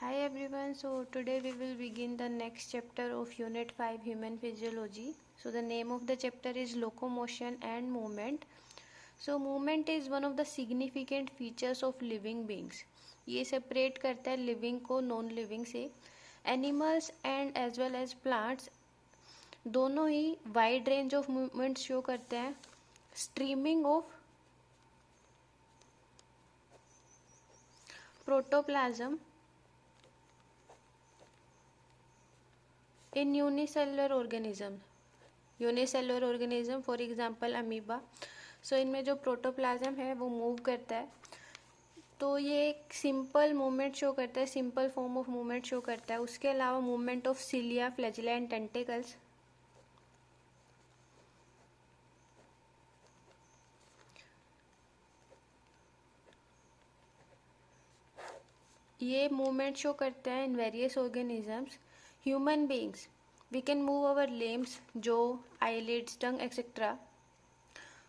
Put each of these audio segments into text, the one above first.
Hi everyone, so today we will begin the next chapter of Unit 5 Human Physiology. So the name of the chapter is Locomotion and Movement. So movement is one of the significant features of living beings. ये separate करता है living को non living से. Animals and as well as plants दोनों ही wide range of movements show करते हैं. Streaming of protoplasm in unicellular organism for example amoeba. So इनमें जो प्रोटोप्लाज्म है वो मूव करता है. तो ये एक सिंपल मूवमेंट शो करता है, simple form of movement show करता है. उसके अलावा movement of cilia, flagella and tentacles. ये मूवमेंट शो करते हैं in various organisms. Human beings we can move our limbs, jaw, eyelids, tongue, etc.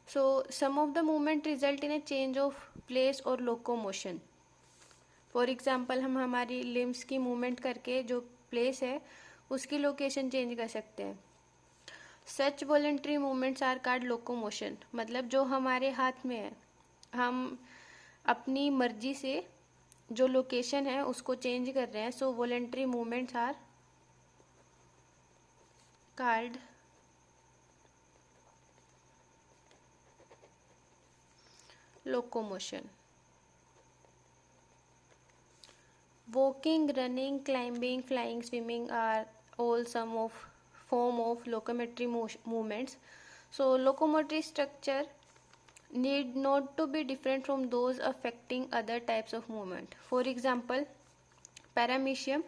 So some of the movement result in a change of place or locomotion. For example, हम हमारी limbs की movement करके जो place है उसकी location change कर सकते हैं. Such voluntary movements are called locomotion. मतलब जो हमारे हाथ में है, हम अपनी मर्जी से जो location है उसको change कर रहे हैं. So voluntary movements are called locomotion. Walking, running, climbing, flying, swimming are all some of form of locomotory movements. So locomotory structure need not to be different from those affecting other types of movement. For example, paramecium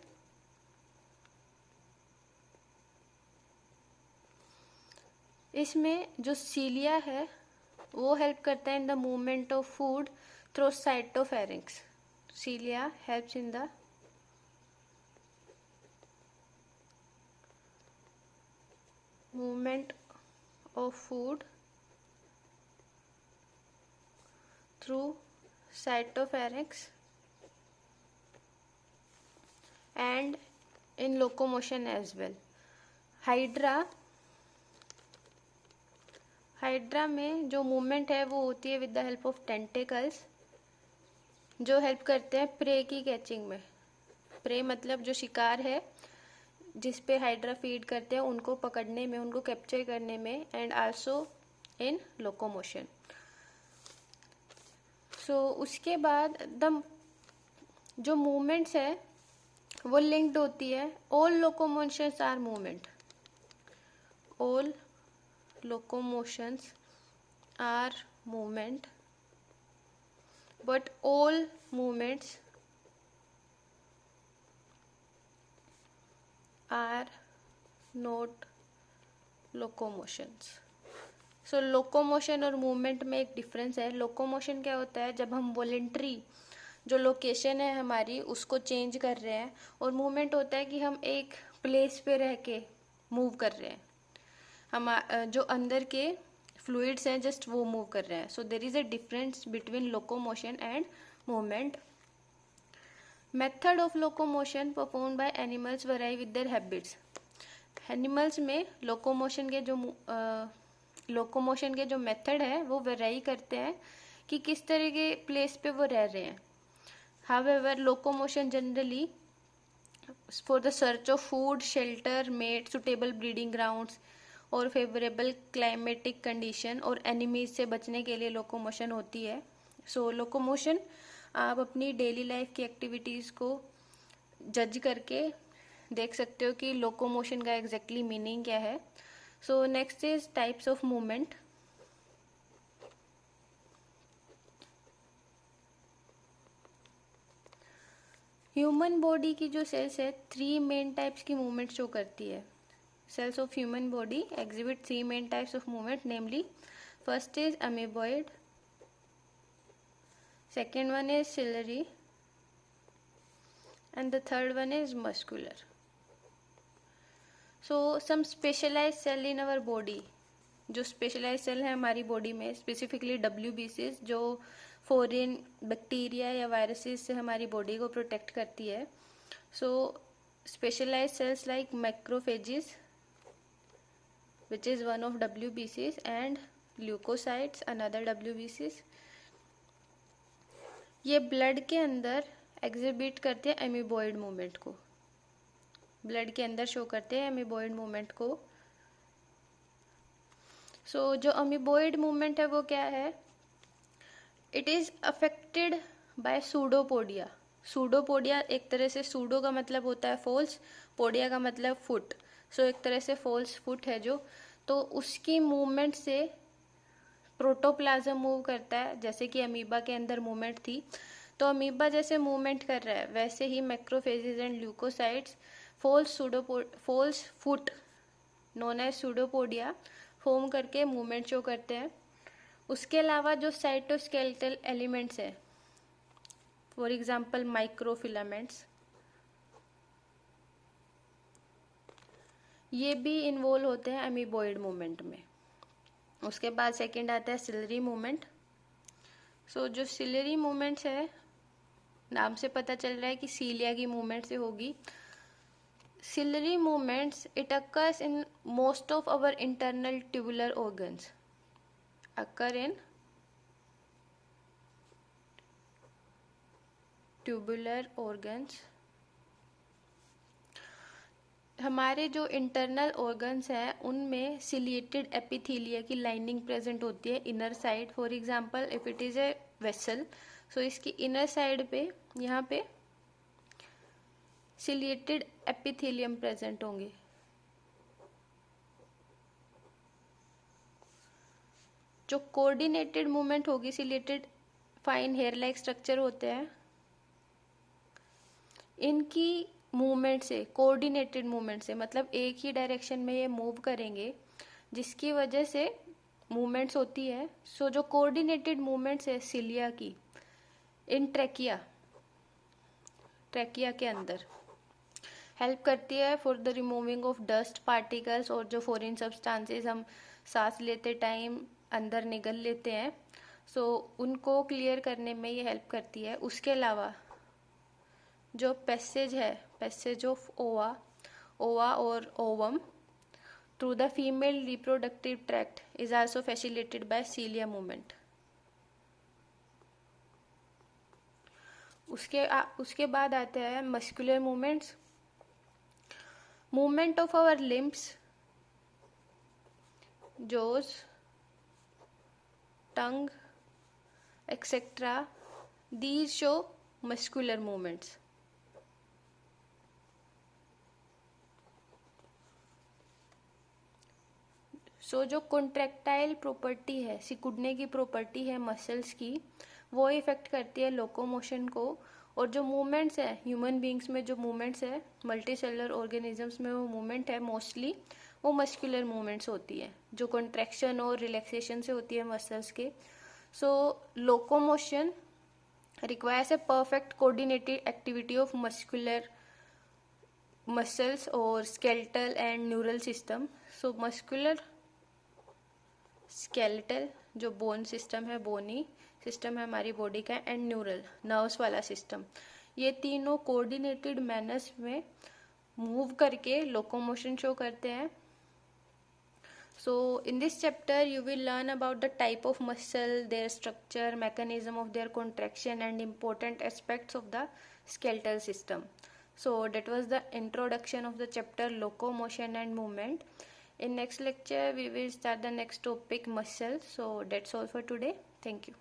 इसमें जो सीलिया है वो help करता है in the movement of food through cytopharynx. Cilia helps in the movement of food through cytopharynx and in locomotion as well. Hydra में जो movement है वो होती है with the help of tentacles जो हेल्प करते हैं प्रे की कैचिंग में. प्रे मतलब जो शिकार है जिस पे हाइड्रा फीड करते हैं उनको पकड़ने में, उनको कैप्चर करने में and also in locomotion. So उसके बाद जो मूवमेंट्स है वो लिंक्ड होती है. All locomotions are movement. All locomotions are movement, but all movements are not locomotions. So locomotion और movement में एक difference है. locomotion क्या होता है, जब हम voluntary जो लोकेशन है हमारी उसको चेंज कर रहे हैं, और मूवमेंट होता है कि हम एक प्लेस पे रह के मूव कर रहे हैं. हम जो अंदर के फ्लूइड्स हैं जस्ट वो मूव कर रहे हैं. So there is a difference between locomotion and movement. Method of locomotion perform by animals vary with their habits. Animals में लोकोमोशन के जो मेथड है वो वेराई करते हैं कि किस तरह के प्लेस पे वो रह रहे हैं. However locomotion generally for the search of food, shelter, mate, suitable breeding grounds और फेवरेबल क्लाइमेटिक कंडीशन और एनिमीज से बचने के लिए लोकोमोशन होती है. सो लोकोमोशन आप अपनी डेली लाइफ की एक्टिविटीज़ को जज करके देख सकते हो कि लोकोमोशन का एग्जैक्टली मीनिंग क्या है. So next is types of movement. Human body की जो सेल्स है 3 मेन टाइप्स की मूवमेंट शो करती है. Cells of human body exhibit 3 main types of movement, namely first is amoeboid, second one is ciliary and the third one is muscular. So some specialized cell in our body, जो specialized cell है हमारी body में, specifically WBCs जो foreign bacteria या viruses से हमारी body को protect करती है. So specialized cells like macrophages, which is one of WBCs, and leukocytes, another WBCs, ये ब्लड के अंदर एग्जिबिट करते हैं एमीबॉइड मूवमेंट को, ब्लड के अंदर शो करते हैं एमीबॉइड मूवमेंट को। सो जो अमीबॉइड मूवमेंट है वो क्या है? It is affected by pseudopodia. Pseudopodia एक तरह से, सूडो का मतलब होता है फॉल्स, पोडिया का मतलब फुट, सो एक तरह से फॉल्स फुट है जो, तो उसकी मूवमेंट से प्रोटोप्लाज्म मूव करता है, जैसे कि अमीबा के अंदर मूवमेंट थी। तो अमीबा जैसे मूवमेंट कर रहा है वैसे ही macrophages and leucocytes false foot known as pseudopodia form करके मूवमेंट शो करते हैं। उसके अलावा जो साइटोस्केलेटल एलिमेंट्स है, फॉर एग्जांपल माइक्रोफिलामेंट्स, ये भी इन्वॉल्व होते हैं अमीबॉइड मूवमेंट में। उसके बाद सेकंड आता है सिलरी मूवमेंट। सो जो सिलरी मूवमेंट्स है, नाम से पता चल रहा है कि सीलिया की मूवमेंट से होगी। Ciliary movements, it occurs in most of our internal tubular organs. Occur in tubular organs. हमारे जो इंटरनल ऑर्गन्स हैं उनमें सिलिएटेड एपिथेलिया की लाइनिंग प्रेजेंट होती है inner side. For example if it is a vessel, so इसकी inner side पे यहाँ पे सिलिएटेड एपिथेलियम प्रेजेंट होंगे। जो कोऑर्डिनेटेड मूवमेंट होगी, ciliated fine hair like structure होते हैं, इनकी मूवमेंट से, कोऑर्डिनेटेड मूवमेंट से मतलब एक ही डायरेक्शन में ये मूव करेंगे, जिसकी वजह से मूवमेंट्स होती है। सो जो कोऑर्डिनेटेड मूवमेंट्स है सिलिया की इन ट्रैकिया के अंदर हेल्प करती है for the removing of dust particles, और जो फॉरेन सब्सटेंसेस हम सांस लेते टाइम अंदर निगल लेते हैं, सो उनको क्लियर करने में ये हेल्प करती है। उसके अलावा जो पैसेज ऑफ ओवा और ovum through the female reproductive tract is also facilitated by cilia movement. उसके बाद आते हैं muscular movements. Movement of our limbs, jaws, tongue, etcetera, these show muscular movements. So जो कॉन्ट्रैक्टाइल प्रॉपर्टी है, सिकुड़ने की property है मसल्स की, वो इफेक्ट करती है लोकोमोशन को। और जो मूवमेंट्स है ह्यूमन बींग्स में, जो मूवमेंट्स है मल्टी सेलुलर ऑर्गेनिजम्स में, वो मूवमेंट है मोस्टली वो मस्कुलर मूवमेंट्स होती है, जो कॉन्ट्रैक्शन और रिलैक्सेशन से होती है मसल्स के। सो locomotion requires a perfect coordinated activity of muscles or skeletal and neural system. So muscular, skeletal जो बोन सिस्टम है, बोनी सिस्टम है हमारी बॉडी का, एंड न्यूरल नर्व्स वाला सिस्टम, ये तीनों कोऑर्डिनेटेड मैनर्स में मूव करके लोकोमोशन शो करते हैं। So in this chapter you will learn about the type of muscle, their structure, mechanism of their contraction, and important aspects of the skeletal system. So that was the introduction of the chapter locomotion and movement. In next lecture we will start the next topic, muscle. So that's all for today. Thank you.